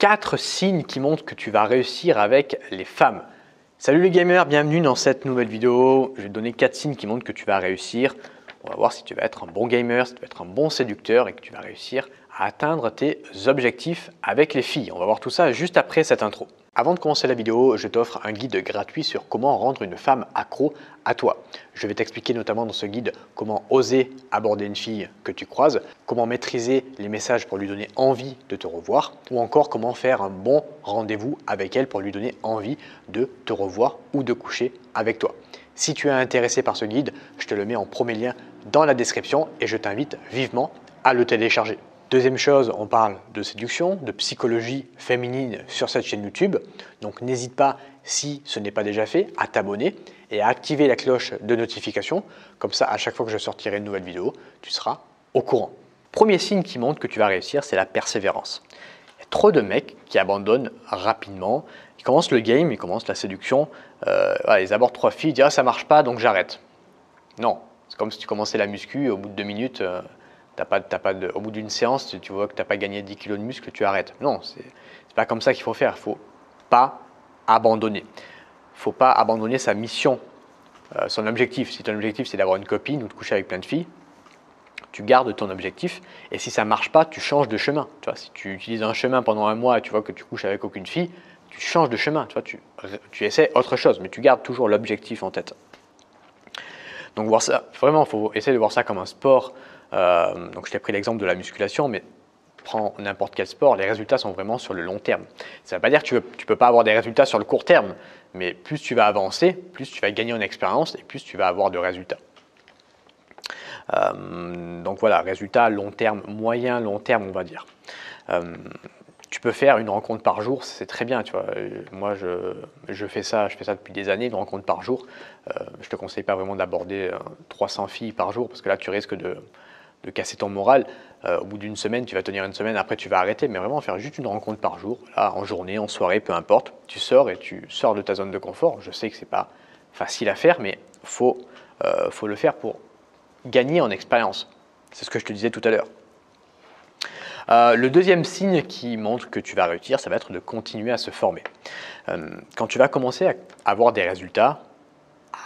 4 signes qui montrent que tu vas réussir avec les femmes. Salut les gamers, bienvenue dans cette nouvelle vidéo. Je vais te donner 4 signes qui montrent que tu vas réussir. On va voir si tu vas être un bon gamer, si tu vas être un bon séducteur et que tu vas réussir à atteindre tes objectifs avec les filles. On va voir tout ça juste après cette intro. Avant de commencer la vidéo, je t'offre un guide gratuit sur comment rendre une femme accro à toi. Je vais t'expliquer notamment dans ce guide comment oser aborder une fille que tu croises, comment maîtriser les messages pour lui donner envie de te revoir, ou encore comment faire un bon rendez-vous avec elle pour lui donner envie de te revoir ou de coucher avec toi. Si tu es intéressé par ce guide, je te le mets en premier lien dans la description et je t'invite vivement à le télécharger. Deuxième chose, on parle de séduction, de psychologie féminine sur cette chaîne YouTube. Donc n'hésite pas, si ce n'est pas déjà fait, à t'abonner et à activer la cloche de notification. Comme ça, à chaque fois que je sortirai une nouvelle vidéo, tu seras au courant. Premier signe qui montre que tu vas réussir, c'est la persévérance. Il y a trop de mecs qui abandonnent rapidement. Ils commencent le game, ils commencent la séduction, ils abordent 3 filles, ils disent « ah, ça marche pas, donc j'arrête ». Non, c'est comme si tu commençais la muscu, au bout de 2 minutes… au bout d'une séance, tu vois que tu n'as pas gagné 10 kilos de muscle, tu arrêtes. Non, c'est pas comme ça qu'il faut faire. Il ne faut pas abandonner. Il ne faut pas abandonner sa mission, son objectif. Si ton objectif, c'est d'avoir une copine ou de coucher avec plein de filles, tu gardes ton objectif. Et si ça ne marche pas, tu changes de chemin. Tu vois, si tu utilises un chemin pendant un mois et tu vois que tu couches avec aucune fille, tu changes de chemin. Tu vois, tu essaies autre chose, mais tu gardes toujours l'objectif en tête. Donc, voir ça, vraiment, il faut essayer de voir ça comme un sport. Donc je t'ai pris l'exemple de la musculation, mais prends n'importe quel sport, les résultats sont vraiment sur le long terme. Ça ne veut pas dire que tu ne peux pas avoir des résultats sur le court terme, mais plus tu vas avancer, plus tu vas gagner en expérience et plus tu vas avoir de résultats. Donc voilà, résultats long terme, moyen, long terme, on va dire. Tu peux faire une rencontre par jour, c'est très bien. Tu vois. Moi, je fais ça depuis des années, une rencontre par jour. Je ne te conseille pas vraiment d'aborder 300 filles par jour parce que là, tu risques de casser ton moral. Au bout d'une semaine, tu vas tenir une semaine, après tu vas arrêter, mais vraiment faire juste une rencontre par jour, là, en journée, en soirée, peu importe. Tu sors et tu sors de ta zone de confort. Je sais que ce n'est pas facile à faire, mais faut le faire pour gagner en expérience. C'est ce que je te disais tout à l'heure. Le deuxième signe qui montre que tu vas réussir, ça va être de continuer à se former. Quand tu vas commencer à avoir des résultats,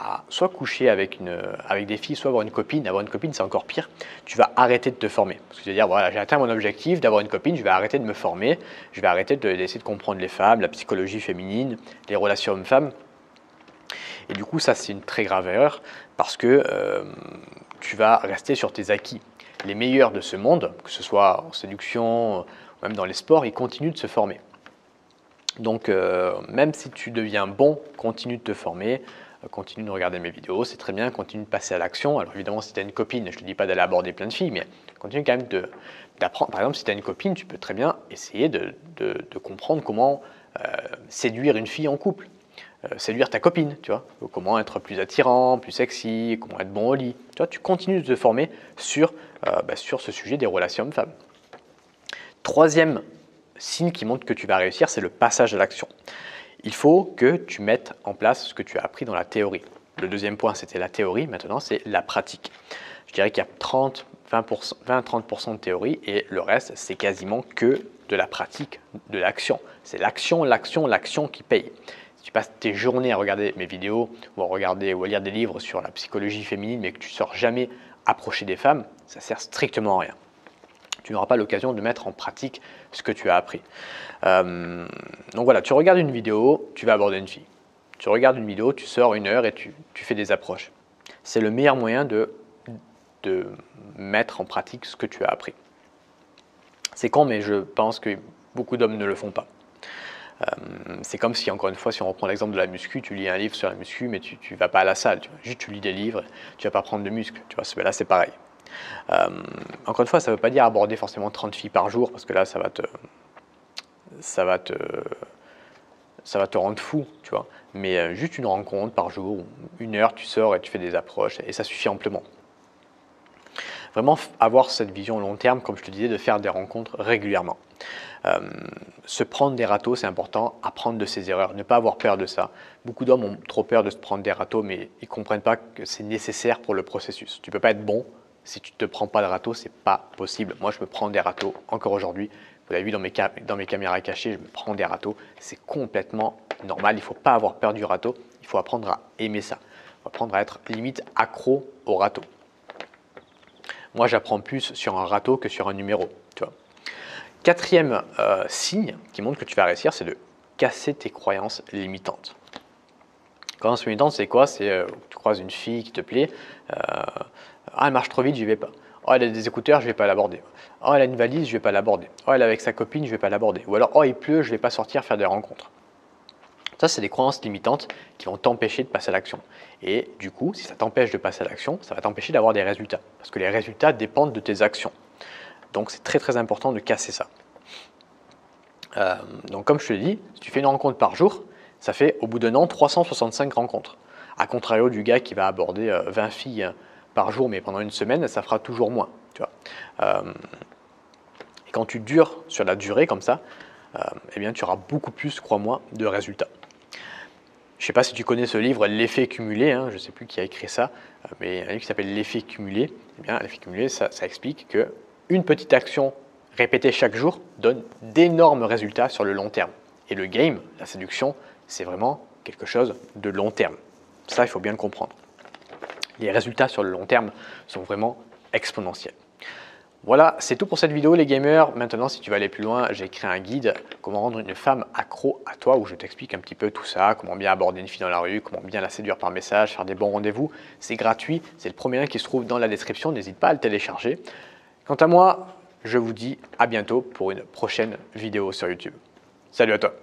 à soit coucher avec des filles, soit avoir une copine. Avoir une copine, c'est encore pire. Tu vas arrêter de te former. Parce que tu vas dire, voilà, j'ai atteint mon objectif d'avoir une copine, je vais arrêter de me former, je vais arrêter d'essayer de comprendre les femmes, la psychologie féminine, les relations hommes-femmes. Et du coup, ça, c'est une très grave erreur parce que tu vas rester sur tes acquis. Les meilleurs de ce monde, que ce soit en séduction, ou même dans les sports, ils continuent de se former. Donc, même si tu deviens bon, continue de te former. Continue de regarder mes vidéos, c'est très bien, continue de passer à l'action. Alors évidemment, si tu as une copine, je ne te dis pas d'aller aborder plein de filles, mais continue quand même d'apprendre. Par exemple, si tu as une copine, tu peux très bien essayer de comprendre comment séduire une fille en couple, séduire ta copine, tu vois, comment être plus attirant, plus sexy, comment être bon au lit. Tu vois, tu continues de te former sur ce sujet des relations hommes-femmes. Troisième signe qui montre que tu vas réussir, c'est le passage à l'action. Il faut que tu mettes en place ce que tu as appris dans la théorie. Le deuxième point, c'était la théorie. Maintenant, c'est la pratique. Je dirais qu'il y a 20-30% de théorie et le reste, c'est quasiment que de la pratique, de l'action. C'est l'action, l'action, l'action qui paye. Si tu passes tes journées à regarder mes vidéos ou à lire des livres sur la psychologie féminine, mais que tu ne sors jamais approcher des femmes, ça ne sert strictement à rien. Tu n'auras pas l'occasion de mettre en pratique ce que tu as appris. Donc voilà, tu regardes une vidéo, tu vas aborder une fille. Tu regardes une vidéo, tu sors 1 heure et tu fais des approches. C'est le meilleur moyen de mettre en pratique ce que tu as appris. C'est con, mais je pense que beaucoup d'hommes ne le font pas. C'est comme si, encore une fois, si on reprend l'exemple de la muscu, tu lis un livre sur la muscu, mais tu ne vas pas à la salle. Juste tu lis des livres, tu ne vas pas prendre de muscle. Tu vois, là, c'est pareil. Encore une fois, ça ne veut pas dire aborder forcément 30 filles par jour, parce que là, ça va te rendre fou, tu vois. Mais juste une rencontre par jour, 1 heure, tu sors et tu fais des approches, et ça suffit amplement. Vraiment avoir cette vision long terme, comme je te disais, de faire des rencontres régulièrement. Se prendre des râteaux, c'est important, apprendre de ses erreurs, ne pas avoir peur de ça. Beaucoup d'hommes ont trop peur de se prendre des râteaux, mais ils ne comprennent pas que c'est nécessaire pour le processus. Tu ne peux pas être bon si tu ne te prends pas de râteau, ce n'est pas possible. Moi, je me prends des râteaux encore aujourd'hui, Vous l'avez vu dans mes caméras cachées, je me prends des râteaux. C'est complètement normal. Il ne faut pas avoir peur du râteau. Il faut apprendre à aimer ça. Il faut apprendre à être limite accro au râteau. Moi, j'apprends plus sur un râteau que sur un numéro. Tu vois. Quatrième signe qui montre que tu vas réussir, c'est de casser tes croyances limitantes. Croyances limitantes, c'est quoi? C'est tu croises une fille qui te plaît. Elle marche trop vite, je n'y vais pas. Oh, elle a des écouteurs, je ne vais pas l'aborder. Oh, elle a une valise, je ne vais pas l'aborder. Oh, elle est avec sa copine, je ne vais pas l'aborder. Ou alors, oh, il pleut, je ne vais pas sortir faire des rencontres. Ça, c'est des croyances limitantes qui vont t'empêcher de passer à l'action. Et du coup, si ça t'empêche de passer à l'action, ça va t'empêcher d'avoir des résultats. Parce que les résultats dépendent de tes actions. Donc, c'est très très important de casser ça. Donc, comme je te l'ai dit, si tu fais une rencontre par jour, ça fait au bout d'un an 365 rencontres. A contrario du gars qui va aborder 20 filles par jour, mais pendant une semaine, ça fera toujours moins. Tu vois. Et quand tu dures sur la durée comme ça, eh bien, tu auras beaucoup plus, crois-moi, de résultats. Je ne sais pas si tu connais ce livre, L'effet cumulé, hein, je ne sais plus qui a écrit ça, mais un livre qui s'appelle L'effet cumulé. Eh bien, l'effet cumulé, ça explique qu'une petite action répétée chaque jour donne d'énormes résultats sur le long terme. Et le game, la séduction, c'est vraiment quelque chose de long terme. Ça, il faut bien le comprendre. Les résultats sur le long terme sont vraiment exponentiels. Voilà, c'est tout pour cette vidéo les gamers. Maintenant, si tu veux aller plus loin, j'ai créé un guide comment rendre une femme accro à toi où je t'explique un petit peu tout ça, comment bien aborder une fille dans la rue, comment bien la séduire par message, faire des bons rendez-vous. C'est gratuit, c'est le premier lien qui se trouve dans la description, n'hésite pas à le télécharger. Quant à moi, je vous dis à bientôt pour une prochaine vidéo sur YouTube. Salut à toi!